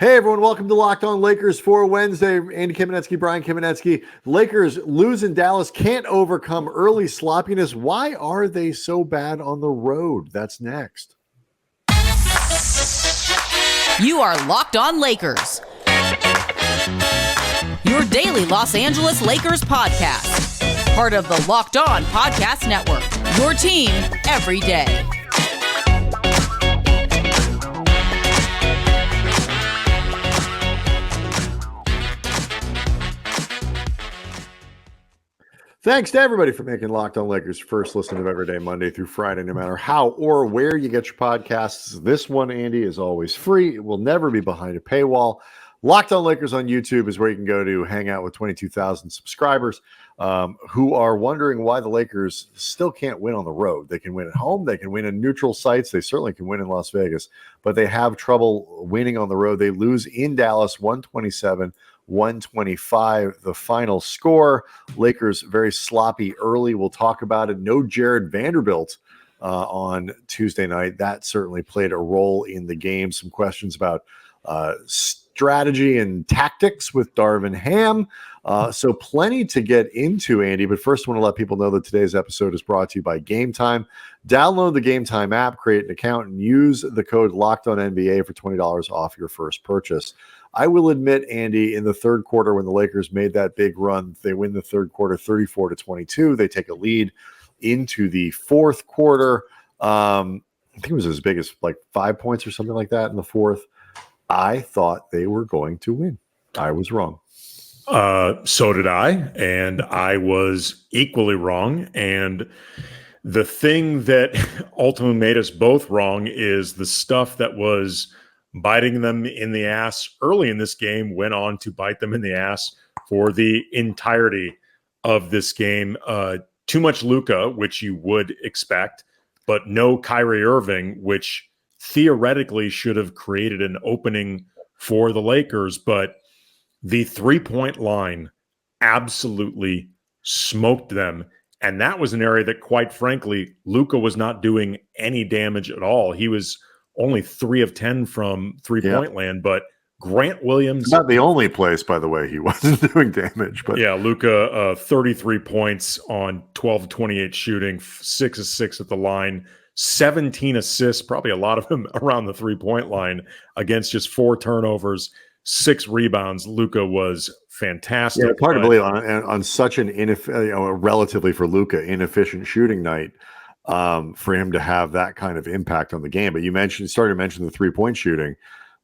Hey, everyone. Welcome to Locked On Lakers for Wednesday. Andy Kamenetsky, Brian Kamenetsky. Lakers lose in Dallas, can't overcome early sloppiness. Why are they so bad on the road? That's next. You are Locked On Lakers, your daily Los Angeles Lakers podcast. Part of the Locked On Podcast Network, your team every day. Thanks to everybody for making Locked On Lakers first listen of every day, Monday through Friday, no matter how or where you get your podcasts. This one, Andy, is always free. It will never be behind a paywall. Locked On Lakers on YouTube is where you can go to hang out with 22,000 subscribers who are wondering why the Lakers still can't win on the road. They can win at home. They can win in neutral sites. They certainly can win in Las Vegas, but they have trouble winning on the road. They lose in Dallas 127-125, the final score. Lakers very sloppy early. We'll talk about it. No Jared Vanderbilt on Tuesday night. That certainly played a role in the game. Some questions about strategy and tactics with Darvin Ham. So plenty to get into, Andy. But first, I want to let people know that today's episode is brought to you by Game Time. Download the Game Time app, create an account, and use the code LOCKEDONNBA for $20 off your first purchase. I will admit, Andy, in the third quarter when the Lakers made that big run, they win the third quarter 34-22. They take a lead into the fourth quarter. I think it was as big as like 5 points or something like that in the fourth. I thought they were going to win. I was wrong. So did I, and I was equally wrong. And the thing that ultimately made us both wrong is the stuff that was biting them in the ass early in this game went on to bite them in the ass for the entirety of this game. Too much Luka, which you would expect, but no Kyrie Irving, which theoretically should have created an opening for the Lakers. But the three-point line absolutely smoked them. And that was an area that, quite frankly, Luka was not doing any damage at all. He was only 3 of 10 from three-point land, but Grant Williams... Not the only place, by the way, he wasn't doing damage. But yeah, Luka, 33 points on 12 of 28 shooting, 6 of 6 at the line, 17 assists, probably a lot of them around the three-point line against just 4 turnovers, 6 rebounds. Luka was fantastic. Yeah, hard to believe on such an relatively for Luka inefficient shooting night. For him to have that kind of impact on the game. But you started to mention the 3-point shooting.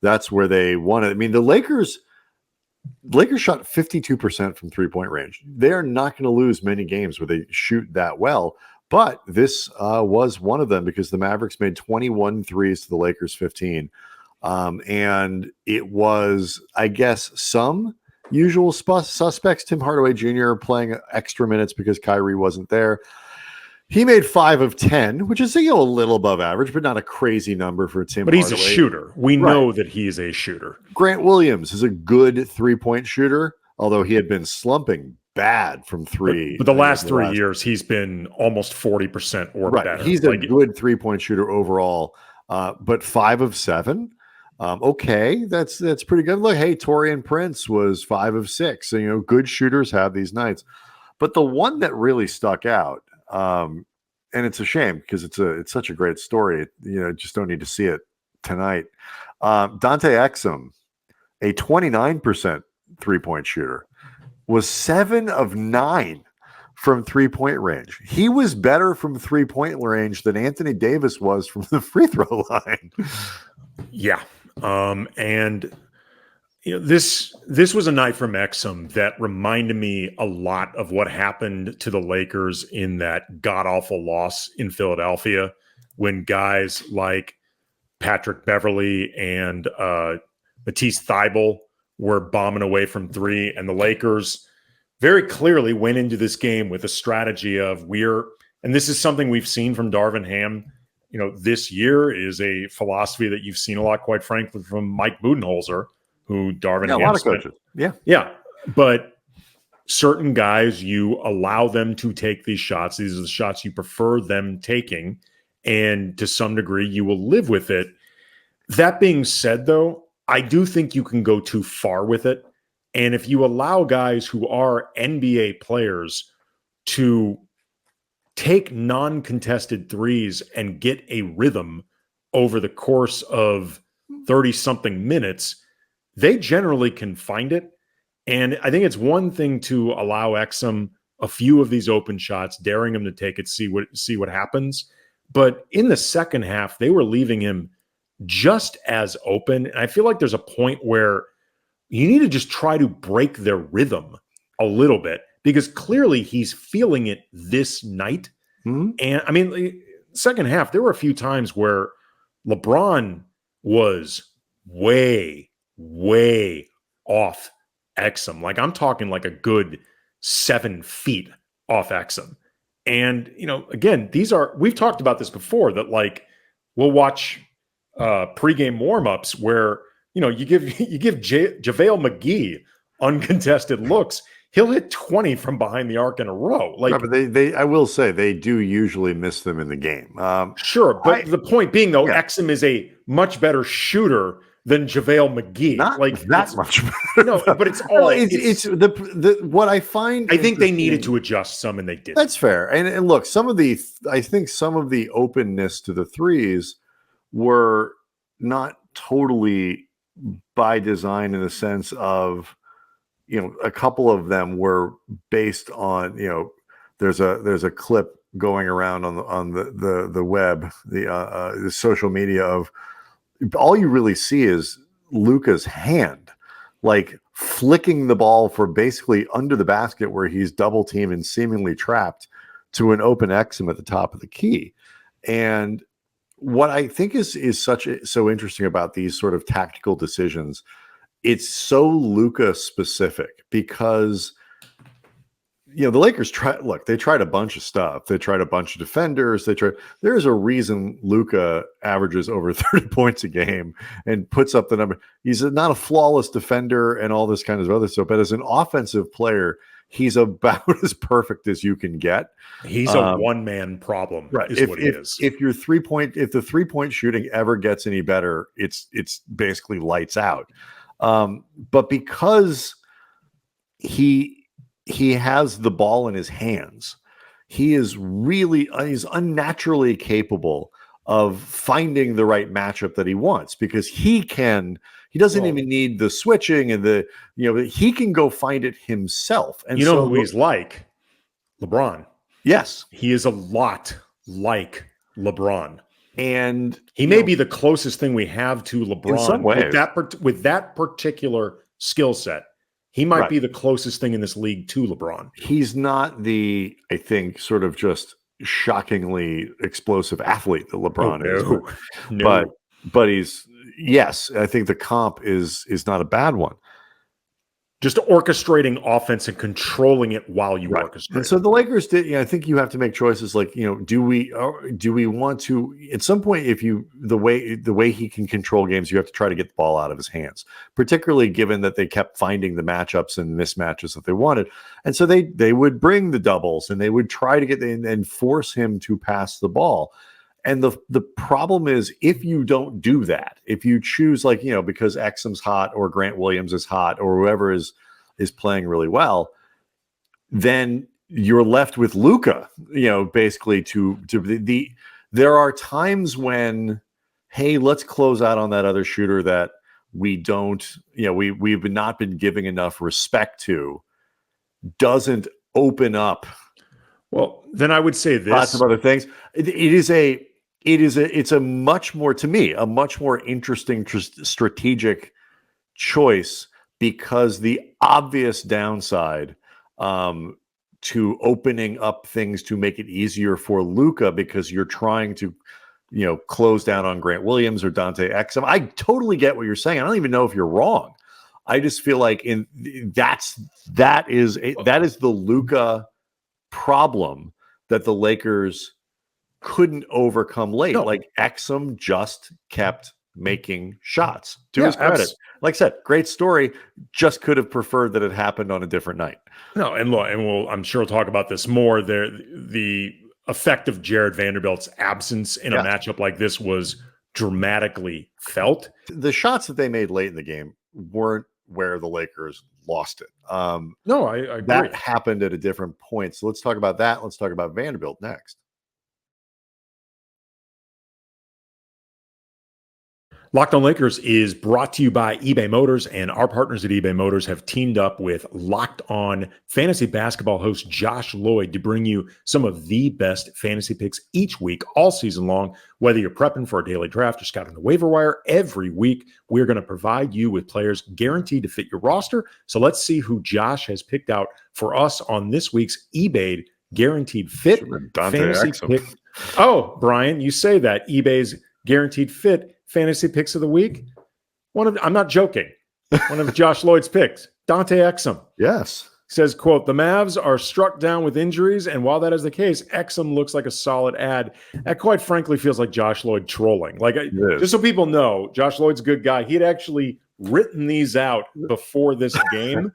That's where they won it. I mean, the Lakers shot 52% from 3-point range. They're not going to lose many games where they shoot that well. But this was one of them because the Mavericks made 21 threes to the Lakers 15. And it was, I guess, some usual suspects. Tim Hardaway Jr. playing extra minutes because Kyrie wasn't there. He made 5 of 10, which is a little above average, but not a crazy number for Tim. But he's Hardaway. A shooter. We know that he's a shooter. Grant Williams is a good 3-point shooter, although he had been slumping bad from 3. But the last 3 years, he's been almost 40% or better. He's a good 3-point shooter overall, but 5 of 7. Okay, that's pretty good. Look, hey, Taurean Prince was 5 of 6. So, good shooters have these nights. But the one that really stuck out, and it's a shame because it's such a great story. Just don't need to see it tonight. Dante Exum, a 29% 3-point shooter, was 7 of 9 from 3-point range. He was better from 3-point range than Anthony Davis was from the free throw line. Yeah. And this was a night from Exum that reminded me a lot of what happened to the Lakers in that god-awful loss in Philadelphia when guys like Patrick Beverley and Matisse Thybulle were bombing away from 3, and the Lakers very clearly went into this game with a strategy of and this is something we've seen from Darvin Ham, this year is a philosophy that you've seen a lot, quite frankly, from Mike Budenholzer, who Darvin Ham. A lot of coaches. Yeah. Yeah. But certain guys, you allow them to take these shots. These are the shots you prefer them taking. And to some degree, you will live with it. That being said, though, I do think you can go too far with it. And if you allow guys who are NBA players to take non-contested threes and get a rhythm over the course of 30-something minutes, they generally can find it. And I think it's one thing to allow Exum a few of these open shots, daring him to take it, see what happens. But in the second half, they were leaving him just as open. And I feel like there's a point where you need to just try to break their rhythm a little bit, because clearly he's feeling it this night. Mm-hmm. And I mean, second half, there were a few times where LeBron was way, way off Exum. Like, I'm talking like a good 7 feet off Exum. And, again, we've talked about this before, that like we'll watch pregame warmups where, you give JaVale McGee uncontested looks, he'll hit 20 from behind the arc in a row. Like, but I will say they do usually miss them in the game. Sure, but the point being, though, Exum is a much better shooter than JaVale McGee. Not like that much better. No, but it's all. It's the what I find. I think they needed to adjust some, and they did. That's fair. And look, I think some of the openness to the threes were not totally by design, in the sense of, a couple of them were based on, there's a clip going around on the web, the social media, of all you really see is Luka's hand, like flicking the ball for basically under the basket where he's double teamed and seemingly trapped, to an open Exum at the top of the key. And what I think is so interesting about these sort of tactical decisions, it's so Luka specific, because the Lakers they tried a bunch of stuff. They tried a bunch of defenders. There's a reason Luka averages over 30 points a game and puts up the number. He's not a flawless defender and all this kind of other stuff, but as an offensive player, he's about as perfect as you can get. He's a one-man problem, right? What he is. If the 3-point shooting ever gets any better, it's basically lights out. But because he has the ball in his hands, he's unnaturally capable of finding the right matchup that he wants, because he doesn't even need the switching and he can go find it himself. And who he's like? LeBron. Yes. He is a lot like LeBron. And he may be the closest thing we have to LeBron in some ways. With that particular skill set. He might be the closest thing in this league to LeBron. He's not the, I think, sort of just shockingly explosive athlete that LeBron is. No. But he's, yes, I think the comp is not a bad one. Just orchestrating offense and controlling it while you orchestrate. And so the Lakers did. I think you have to make choices. Like, do we want to, at some point, the way he can control games, you have to try to get the ball out of his hands. Particularly given that they kept finding the matchups and mismatches that they wanted, and so they would bring the doubles and they would try to get in and force him to pass the ball. And the problem is, if you don't do that, if you choose, because Exum's hot or Grant Williams is hot or whoever is playing really well, then you're left with Luka, basically there are times when, hey, let's close out on that other shooter that we don't, we've not been giving enough respect to, doesn't open up. Well, then I would say this. Lots of other things. It's a much more, to me, a much more interesting strategic choice, because the obvious downside to opening up things to make it easier for Luka, because you're trying to, close down on Grant Williams or Dante Exum. I totally get what you're saying. I don't even know if you're wrong. I just feel like that is the Luka problem that the Lakers couldn't overcome late. No. Like, Exum just kept making shots, to his credit. Like I said, great story. Just could have preferred that it happened on a different night. No, and look, I'm sure we'll talk about this more. The effect of Jared Vanderbilt's absence in a matchup like this was dramatically felt. The shots that they made late in the game weren't where the Lakers lost it. No, I agree. That happened at a different point. So let's talk about that. Let's talk about Vanderbilt next. Locked On Lakers is brought to you by eBay Motors, and our partners at eBay Motors have teamed up with Locked On fantasy basketball host Josh Lloyd to bring you some of the best fantasy picks each week, all season long. Whether you're prepping for a daily draft or scouting the waiver wire, every week we're going to provide you with players guaranteed to fit your roster. So let's see who Josh has picked out for us on this week's eBay Guaranteed Fit Dante fantasy Exum. pick. Oh, Brian, you say that eBay's Guaranteed Fit fantasy picks of the week. I'm not joking. One of Josh Lloyd's picks, Dante Exum. Yes. Says, quote, the Mavs are struck down with injuries, and while that is the case, Exum looks like a solid ad. That quite frankly feels like Josh Lloyd trolling. Like, just so people know, Josh Lloyd's a good guy. He'd actually written these out before this game,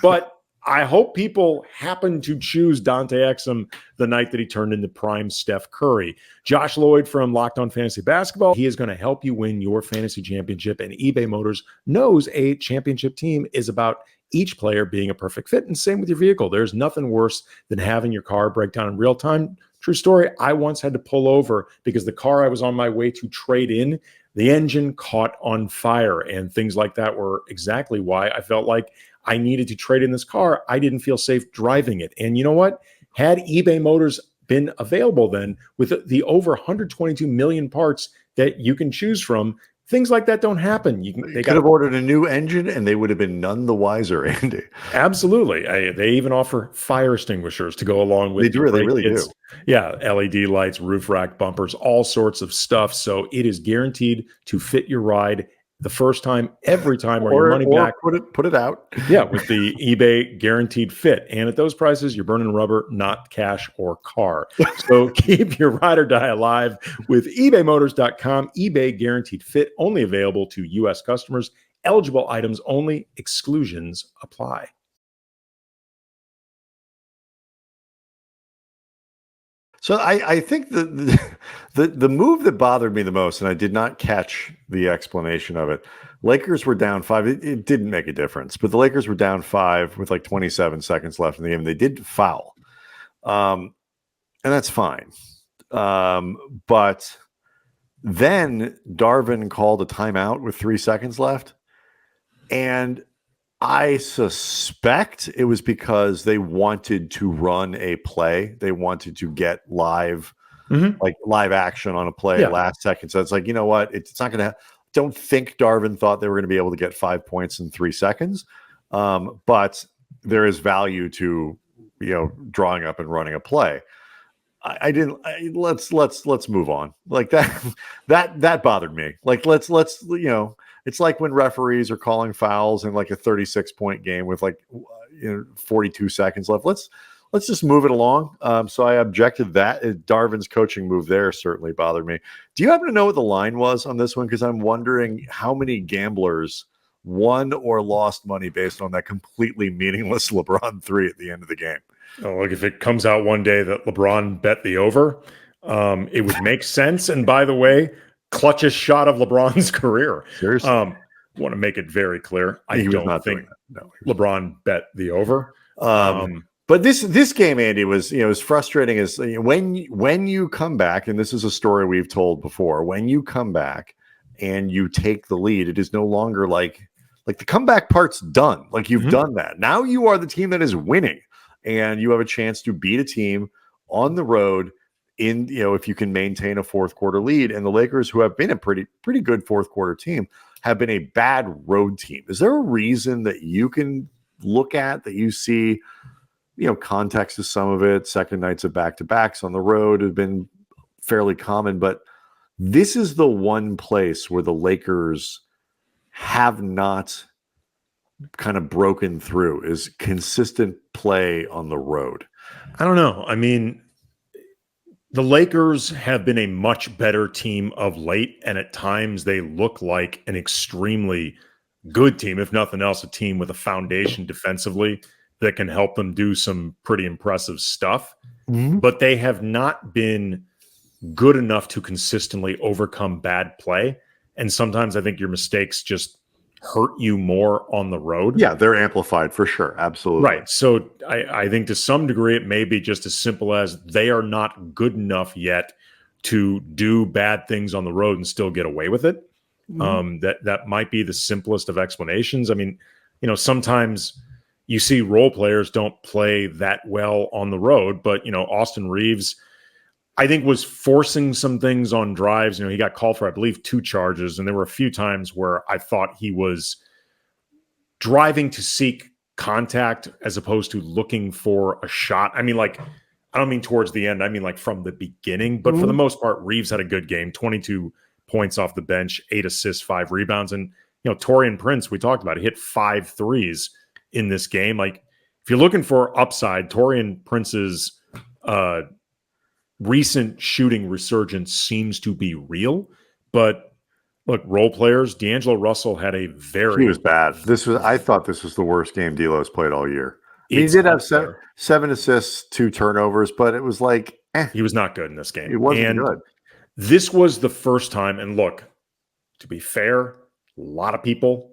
but I hope people happen to choose Dante Exum the night that he turned into prime Steph Curry. Josh Lloyd from Locked On Fantasy Basketball. He is going to help you win your fantasy championship, and eBay Motors knows a championship team is about each player being a perfect fit, and same with your vehicle. There's nothing worse than having your car break down in real time. True story, I once had to pull over because the car I was on my way to trade in, the engine caught on fire, and things like that were exactly why I felt like I needed to trade in this car. I didn't feel safe driving it. And you know what? Had eBay Motors been available then with the over 122 million parts that you can choose from, things like that don't happen. They could have ordered a new engine and they would have been none the wiser, Andy. Absolutely. They even offer fire extinguishers to go along with. They really do. Yeah, LED lights, roof rack bumpers, all sorts of stuff. So it is guaranteed to fit your ride the first time, every time, or your money back. Put it out. Yeah, with the eBay Guaranteed Fit. And at those prices, you're burning rubber, not cash or car. So keep your ride or die alive with ebaymotors.com. eBay Guaranteed Fit, only available to U.S. customers. Eligible items only. Exclusions apply. So I think the move that bothered me the most, and I did not catch the explanation of it, Lakers were down 5. It didn't make a difference, but the Lakers were down 5 with like 27 seconds left in the game. They did foul, and that's fine. But then Darvin called a timeout with 3 seconds left, and I suspect it was because they wanted to run a play. They wanted to get live action on a play last second. So it's like, you know what? It's not going to. Don't think Darvin thought they were going to be able to get 5 points in 3 seconds. But there is value to drawing up and running a play. Let's move on. Like that bothered me. Like let's it's like when referees are calling fouls in like a 36-point game with 42 seconds left. Let's just move it along. So I objected that. Darvin's coaching move there certainly bothered me. Do you happen to know what the line was on this one? Because I'm wondering how many gamblers won or lost money based on that completely meaningless LeBron 3 at the end of the game. Oh, look, if it comes out one day that LeBron bet the over, it would make sense. And by the way, clutchest shot of LeBron's career. Seriously. Want to make it very clear. I don't think LeBron bet the over. But this game, Andy, was as frustrating as when you come back, and this is a story we've told before. When you come back and you take the lead, it is no longer like the comeback part's done. Like you've done that. Now you are the team that is winning, and you have a chance to beat a team on the road. If you can maintain a fourth quarter lead, and the Lakers, who have been a pretty good fourth quarter team, have been a bad road team. Is there a reason that you can look at that you see, context to some of it? Second nights of back-to-backs on the road have been fairly common, but this is the one place where the Lakers have not kind of broken through, is consistent play on the road. I don't know. I mean, the Lakers have been a much better team of late, and at times they look like an extremely good team, if nothing else, a team with a foundation defensively that can help them do some pretty impressive stuff. But they have not been good enough to consistently overcome bad play. And sometimes I think your mistakes just hurt you more on the road. Yeah, they're amplified for sure. Absolutely. Right. So I think to some degree it may be just as simple as they are not good enough yet to do bad things on the road and still get away with it. That might be the simplest of explanations. I mean, sometimes you see role players don't play that well on the road, but Austin Reeves, I think, was forcing some things on drives. He got called for, I believe, 2 charges, and there were a few times where I thought he was driving to seek contact as opposed to looking for a shot. I mean, I don't mean towards the end. I mean, from the beginning. But for the most part, Reeves had a good game, 22 points off the bench, 8 assists, 5 rebounds. And, Taurean Prince, we talked about, he hit 5 threes in this game. If you're looking for upside, Taurean Prince's recent shooting resurgence seems to be real. But look, role players, D'Angelo Russell had a very... He was bad. I thought this was the worst game D'Lo's played all year. He did have 7 assists, 2 turnovers, but it was he was not good in this game. He wasn't good. This was the first time, and look, to be fair, a lot of people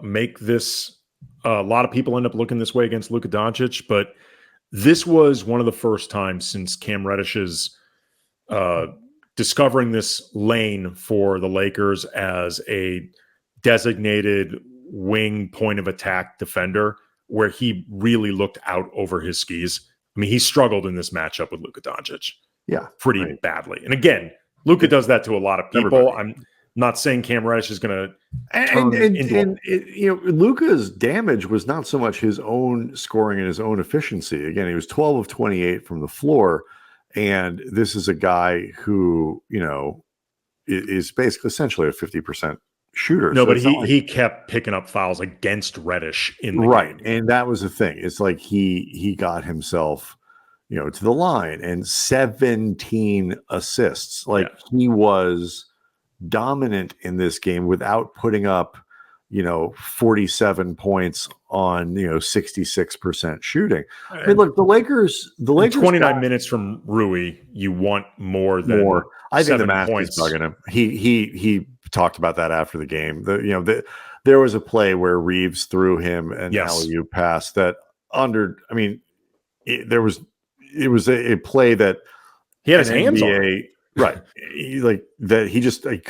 make this. A lot of people end up looking this way against Luka Dončić, but this was one of the first times since Cam Reddish's discovering this lane for the Lakers as a designated wing point of attack defender, where he really looked out over his skis. I mean, he struggled in this matchup with Luka Dončić. Yeah, pretty badly. And again, Luka does that to a lot of people. Everybody. I'm not saying Cam Reddish is going to Luka's damage was not so much his own scoring and his own efficiency. Again, he was 12 of 28 from the floor, and this is a guy who is basically essentially a 50% shooter. No, so but he kept picking up fouls against Reddish in the game. And that was the thing. It's he got himself to the line, and 17 assists. He was dominant in this game without putting up 47 points on 66% shooting. I mean, look, the Lakers 29 minutes from Rui, you want more than more. I think the mask is bugging him. He talked about that after the game. There was a play where Reeves threw him an alley-oop pass that it was a play that he had his hands on. Right. I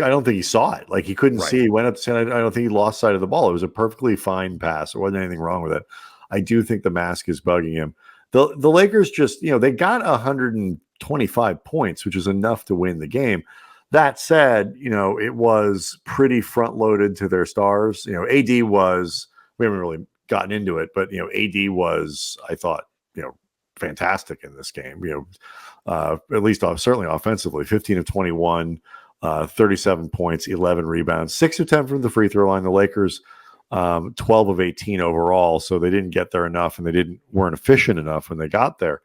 don't think he saw it. He couldn't see. He went up to, I don't think he lost sight of the ball. It was a perfectly fine pass. There wasn't anything wrong with it. I do think the mask is bugging him. The Lakers just, they got 125 points, which is enough to win the game. That said, it was pretty front loaded to their stars. AD was, we haven't really gotten into it, but, AD was, I thought, fantastic in this game, at least certainly offensively. 15 of 21, 37 points, 11 rebounds, 6 of 10 from the free throw line. The Lakers 12 of 18 overall, so they didn't get there enough, and they weren't efficient enough when they got there.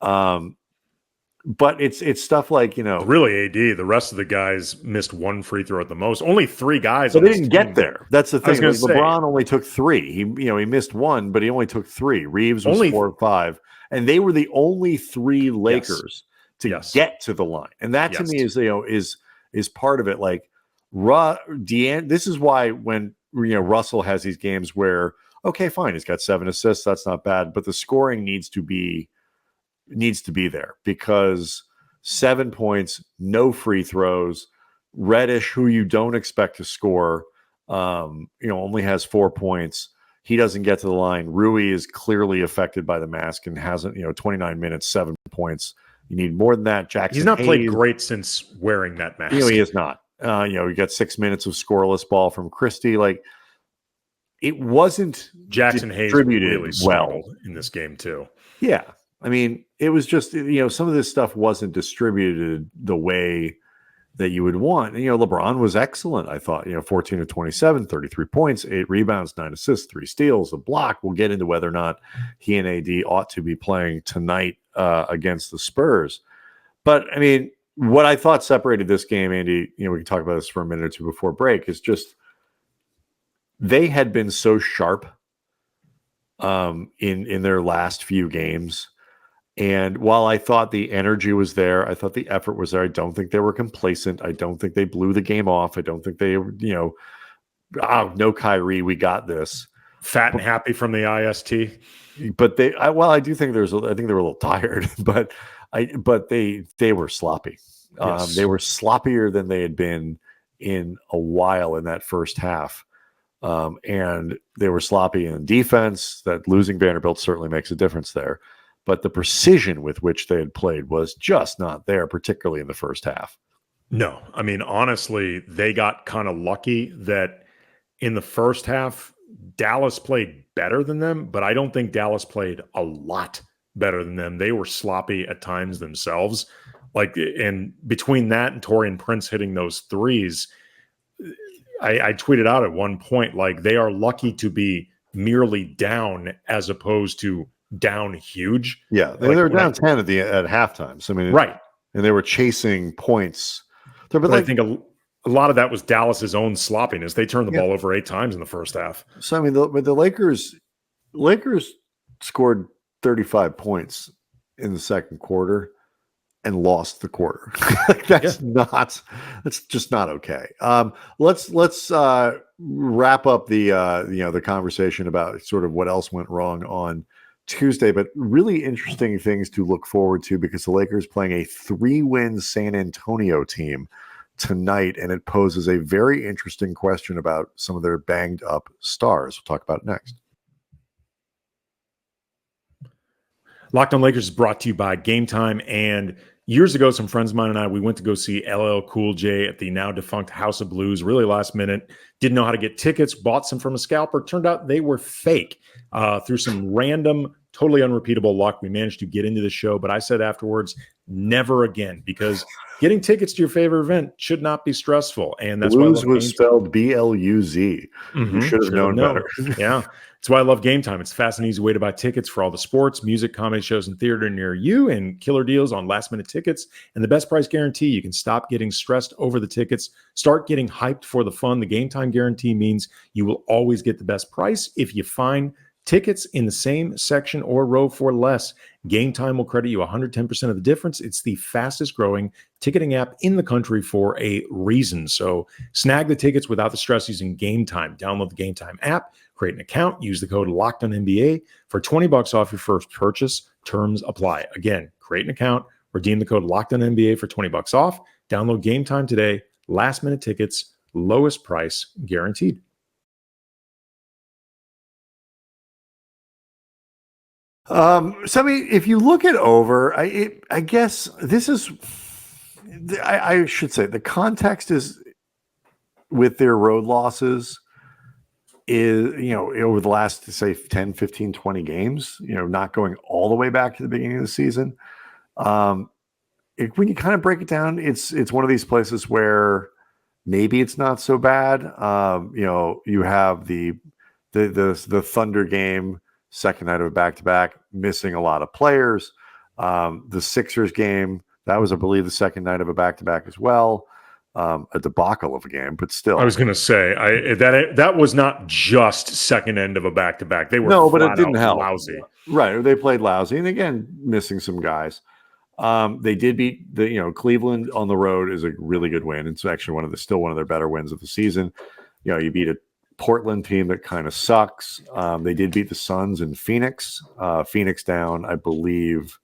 But it's stuff really AD. The rest of the guys missed 1 free throw at the most. Only 3 guys. So they didn't get there. That's the thing. LeBron only took 3. He missed 1, but he only took 3. Reeves was 4 or 5. And they were the only 3 Lakers to get to the line. And that to me is part of it. This is why when Russell has these games where, okay, fine, he's got 7 assists, that's not bad, but the scoring needs to be there, because 7 points, no free throws. Reddish, who you don't expect to score, only has 4 points. He doesn't get to the line. Rui is clearly affected by the mask and hasn't, 29 minutes, 7 points. You need more than that. Jackson He's not Hayes, played great since wearing that mask. He is not. You got 6 minutes of scoreless ball from Christie. It wasn't Jackson Hayes really well in this game too. Yeah. I mean, it was just, some of this stuff wasn't distributed the way that you would want. And, LeBron was excellent, I thought. 14 of 27, 33 points, 8 rebounds, 9 assists, 3 steals, a block. We'll get into whether or not he and AD ought to be playing tonight against the Spurs. But, I mean, what I thought separated this game, Andy, we can talk about this for a minute or two before break, is just they had been so sharp in their last few games. And while I thought the energy was there, I thought the effort was there. I don't think they were complacent. I don't think they blew the game off. I don't think they, oh, no Kyrie, we got this. Fat and happy from the IST. But I do think I think they were a little tired, but they were sloppy. Yes. They were sloppier than they had been in a while in that first half. And they were sloppy in defense. That losing Vanderbilt certainly makes a difference there. But the precision with which they had played was just not there, particularly in the first half. No, I mean, honestly, they got kind of lucky that in the first half, Dallas played better than them, but I don't think Dallas played a lot better than them. They were sloppy at times themselves. And between that and Taurean Prince hitting those threes, I tweeted out at one point, they are lucky to be merely down as opposed to down huge. Yeah, they were down 10 at halftime. So right, and they were chasing points. But I think a lot of that was Dallas's own sloppiness. They turned the ball over 8 times in the first half. So the Lakers scored 35 points in the second quarter and lost the quarter. That's just not okay. Let's wrap up the conversation about sort of what else went wrong on Tuesday, but really interesting things to look forward to because the Lakers playing a 3-win San Antonio team tonight, and it poses a very interesting question about some of their banged up stars. We'll talk about it next. Locked On Lakers is brought to you by Game Time. And years ago, some friends of mine and I, we went to go see LL Cool J at the now defunct House of Blues, really last minute. Didn't know how to get tickets, bought some from a scalper. Turned out they were fake. Through some random, totally unrepeatable luck, we managed to get into the show. But I said afterwards, never again, because getting tickets to your favorite event should not be stressful. And that's Blues why was spelled B-L-U-Z. You should have known better. Yeah. That's why I love Game Time. It's a fast and easy way to buy tickets for all the sports, music, comedy shows, and theater near you, and killer deals on last-minute tickets. And the best price guarantee. You can stop getting stressed over the tickets. Start getting hyped for the fun. The Game Time guarantee means you will always get the best price if you find tickets in the same section or row for less. Game Time will credit you 110% of the difference. It's the fastest growing ticketing app in the country for a reason. So snag the tickets without the stress using Game Time. Download the Game Time app, create an account, use the code LOCKEDONNBA for $20 off your first purchase. Terms apply. Again, create an account, redeem the code LOCKEDONNBA for $20 off. Download Game Time today. Last minute tickets, lowest price guaranteed. If you look it over, I guess this is, I should say the context is with their road losses is, over the last, say 10, 15, 20 games, not going all the way back to the beginning of the season. When you kind of break it down, it's one of these places where maybe it's not so bad. You have the Thunder game, second night of a back-to-back, missing a lot of players. The Sixers game, that was, I believe, the second night of a back-to-back as well. A debacle of a game, but still. I was going to say that was not just second end of a back-to-back. They were but it didn't help. Lousy. Right, they played lousy, and again, missing some guys. They did beat Cleveland on the road is a really good win. It's actually still one of their better wins of the season. You beat a Portland team that kind of sucks. They did beat the Suns in Phoenix. Phoenix down, I believe,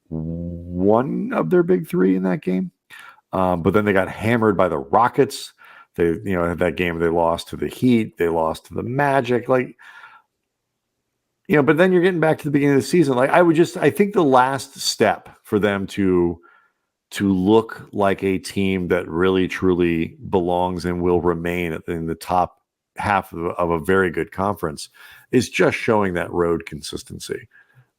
one of their big three in that game. But then they got hammered by the Rockets. They, had that game they lost to the Heat. They lost to the Magic. But then you're getting back to the beginning of the season. I think the last step for them to look like a team that really truly belongs and will remain in the top half of a very good conference is just showing that road consistency,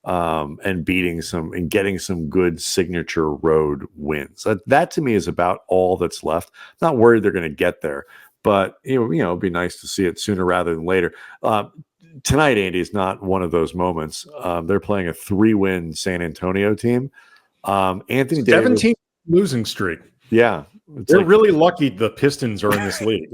and beating getting some good signature road wins. That to me is about all that's left. Not worried they're going to get there, but it'd be nice to see it sooner rather than later. Tonight, Andy, is not one of those moments. They're playing a 3-win San Antonio team. Anthony Davis, 17 losing streak. Yeah. They're really lucky the Pistons are in this league.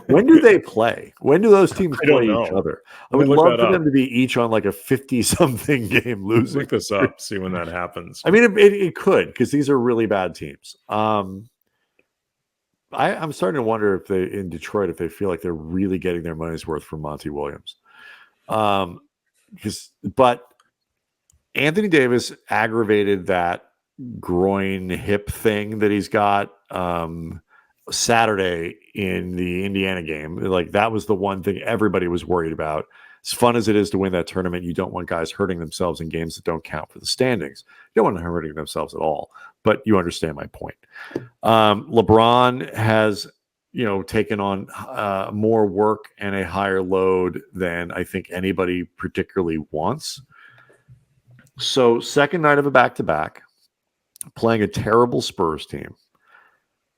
When do they play? When do those teams play each other? I would love for them to be each on like a 50-something game losing. Look this up, see when that happens. I mean, it could, because these are really bad teams. I'm starting to wonder if in Detroit, if they feel like they're really getting their money's worth from Monty Williams. But Anthony Davis aggravated that groin hip thing that he's got Saturday in the Indiana game. Like, that was the one thing everybody was worried about. As fun as it is to win that tournament, you don't want guys hurting themselves in games that don't count for the standings. You don't want them hurting themselves at all, but you understand my point. LeBron has, taken on more work and a higher load than I think anybody particularly wants. So, second night of a back-to-back, playing a terrible Spurs team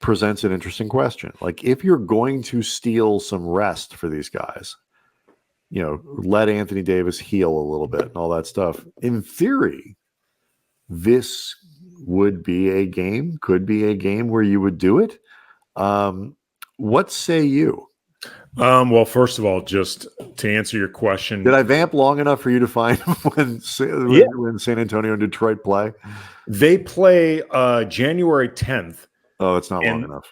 presents an interesting question. Like, if you're going to steal some rest for these guys, let Anthony Davis heal a little bit and all that stuff. In theory, this could be a game where you would do it. What say you? Well, first of all, just to answer your question, did I vamp long enough for you to find when San Antonio and Detroit play? They play January 10th. Oh, it's not long enough.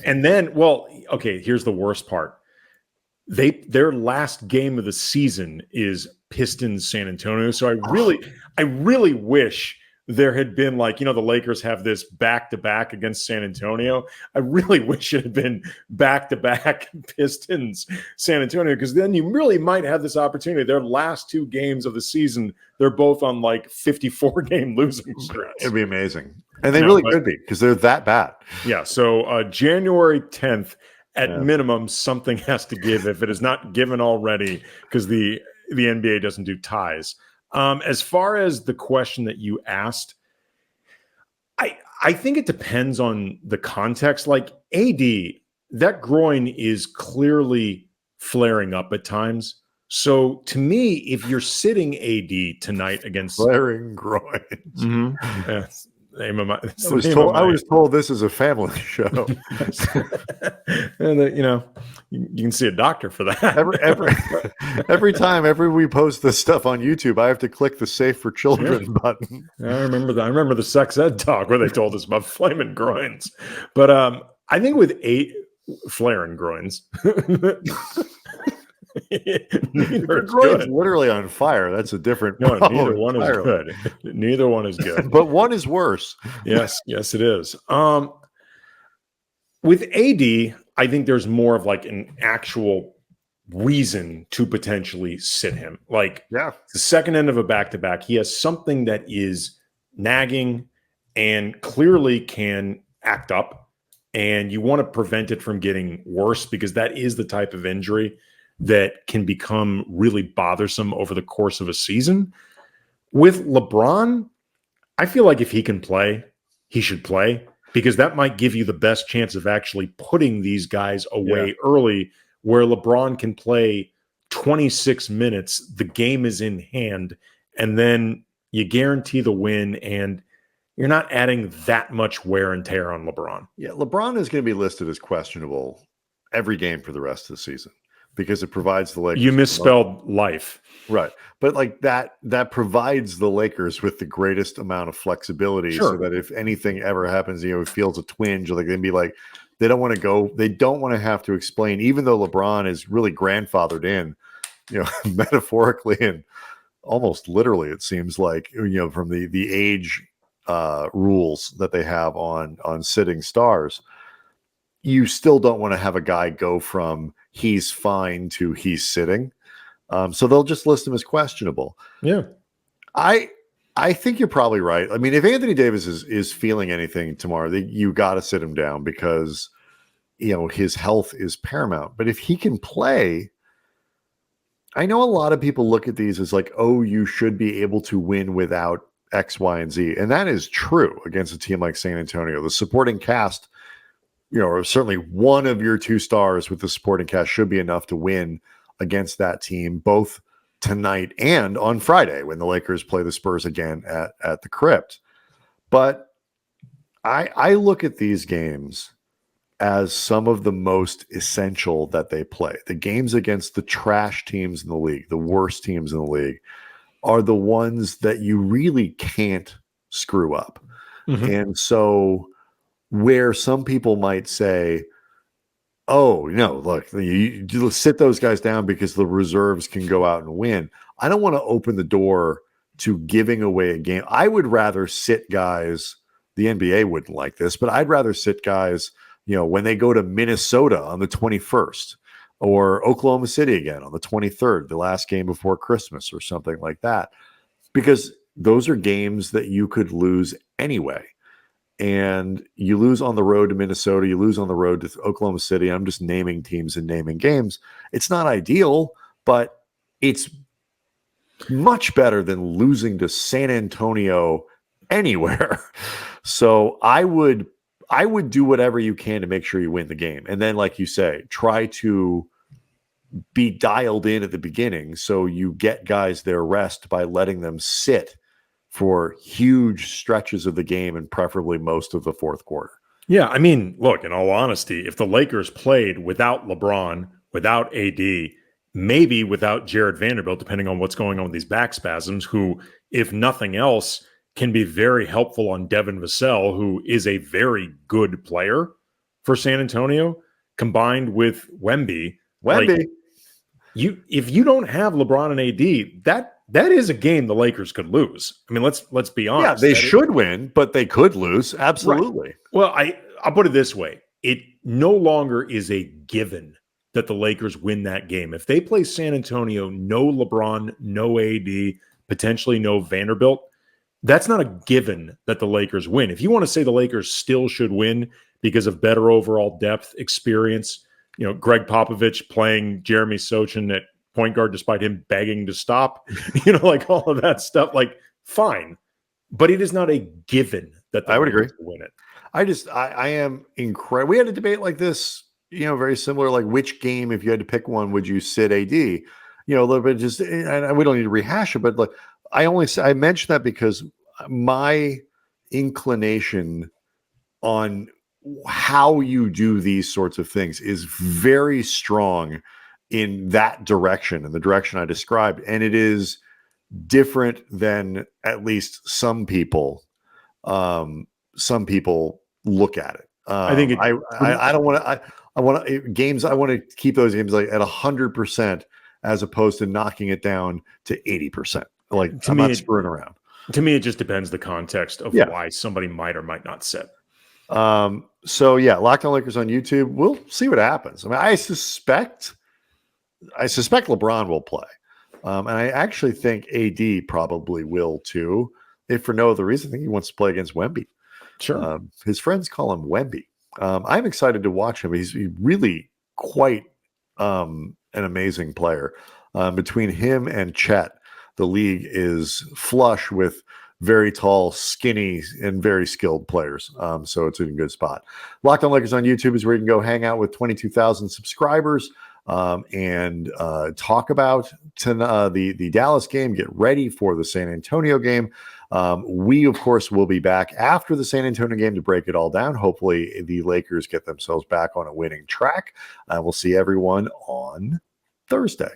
And then, well, okay, here's the worst part. Their last game of the season is Pistons San Antonio. So I really wish there had been, like, the Lakers have this back-to-back against San Antonio. I really wish it had been back-to-back Pistons San Antonio, because then you really might have this opportunity. Their last two games of the season, they're both on like 54-game losing streaks. It'd be amazing. And they really could be, because they're that bad. Yeah, so January 10th, at minimum, something has to give if it is not given already, because the NBA doesn't do ties. As far as the question that you asked, I think it depends on the context. Like, AD, that groin is clearly flaring up at times. So to me, if you're sitting AD tonight against flaring groins, yes. I was told this is a family show. And you can see a doctor for that. Every time we post this stuff on YouTube, I have to click the Safe for Children button. I remember the sex ed talk where they told us about flaming groins. But I think with 8 flaring groins, the groin's literally on fire. That's a different problem. Neither one is good. Neither one is good. But one is worse. Yes, it is. With AD, I think there's more of like an actual reason to potentially sit him. Like, the second end of a back-to-back, he has something that is nagging and clearly can act up, and you want to prevent it from getting worse, because that is the type of injury that can become really bothersome over the course of a season. With LeBron, I feel like if he can play, he should play, because that might give you the best chance of actually putting these guys away early, where LeBron can play 26 minutes, the game is in hand, and then you guarantee the win, and you're not adding that much wear and tear on LeBron. Yeah, LeBron is going to be listed as questionable every game for the rest of the season, because it provides the Lakers. You misspelled life. Right. But like that provides the Lakers with the greatest amount of flexibility, so that if anything ever happens, he feels a twinge, like they'd be like, they don't want to go, they don't want to have to explain, even though LeBron is really grandfathered in, metaphorically and almost literally, it seems like, from the age rules that they have on sitting stars. You still don't want to have a guy go from he's fine to he's sitting. So they'll just list him as questionable. Yeah. I think you're probably right. I mean, if Anthony Davis is feeling anything tomorrow, you got to sit him down, because, his health is paramount. But if he can play, I know a lot of people look at these as like, oh, you should be able to win without X, Y, and Z. And that is true against a team like San Antonio. The supporting cast, or certainly one of your 2 stars with the supporting cast should be enough to win against that team, both tonight and on Friday when the Lakers play the Spurs again at the Crypt. But I look at these games as some of the most essential that they play. The games against the trash teams in the league, the worst teams in the league, are the ones that you really can't screw up. And so where some people might say, oh, no, look, you sit those guys down because the reserves can go out and win. I don't want to open the door to giving away a game. I would rather sit guys, the NBA wouldn't like this, but I'd rather sit guys, when they go to Minnesota on the 21st or Oklahoma City again on the 23rd, the last game before Christmas or something like that, because those are games that you could lose anyway. And you lose on the road to Minnesota, you lose on the road to Oklahoma City. I'm just naming teams and naming games. It's not ideal, but it's much better than losing to San Antonio anywhere. So I would do whatever you can to make sure you win the game. And then, like you say, try to be dialed in at the beginning so you get guys their rest by letting them sit for huge stretches of the game and preferably most of the fourth quarter. Yeah, I mean, look, in all honesty, if the Lakers played without LeBron, without AD, maybe without Jared Vanderbilt, depending on what's going on with these back spasms, who, if nothing else, can be very helpful on Devin Vassell, who is a very good player for San Antonio, combined with Wemby. Like, if you don't have LeBron and AD, that is a game the Lakers could lose. I mean, let's be honest. Yeah, they should win, but they could lose. Absolutely. Right. Well, I'll put it this way. It no longer is a given that the Lakers win that game. If they play San Antonio, no LeBron, no AD, potentially no Vanderbilt, that's not a given that the Lakers win. If you want to say the Lakers still should win because of better overall depth, experience, Greg Popovich playing Jeremy Sochan at point guard despite him begging to stop, like all of that stuff, like fine. But it is not a given that I would agree will win it. I am incredible. We had a debate like this, very similar, like which game, if you had to pick one, would you sit AD? A little bit just, and we don't need to rehash it, but like I mentioned that because my inclination on how you do these sorts of things is very strong in that direction, in the direction I described. And it is different than at least some people look at it. I think I don't want to, I want to games. I want to keep those games like at 100% as opposed to knocking it down to 80%. Like I'm not screwing around. To me, it just depends the context of why somebody might or might not sit. So yeah, Locked On Lakers on YouTube. We'll see what happens. I mean, I suspect LeBron will play. And I actually think AD probably will too. If for no other reason, I think he wants to play against Wemby. Sure. His friends call him Wemby. I'm excited to watch him. He's really quite an amazing player. Between him and Chet, the league is flush with very tall, skinny, and very skilled players. So it's in a good spot. Locked On Lakers on YouTube is where you can go hang out with 22,000 subscribers and talk about the Dallas game, get ready for the San Antonio game. We, of course, will be back after the San Antonio game to break it all down. Hopefully, the Lakers get themselves back on a winning track. We'll see everyone on Thursday.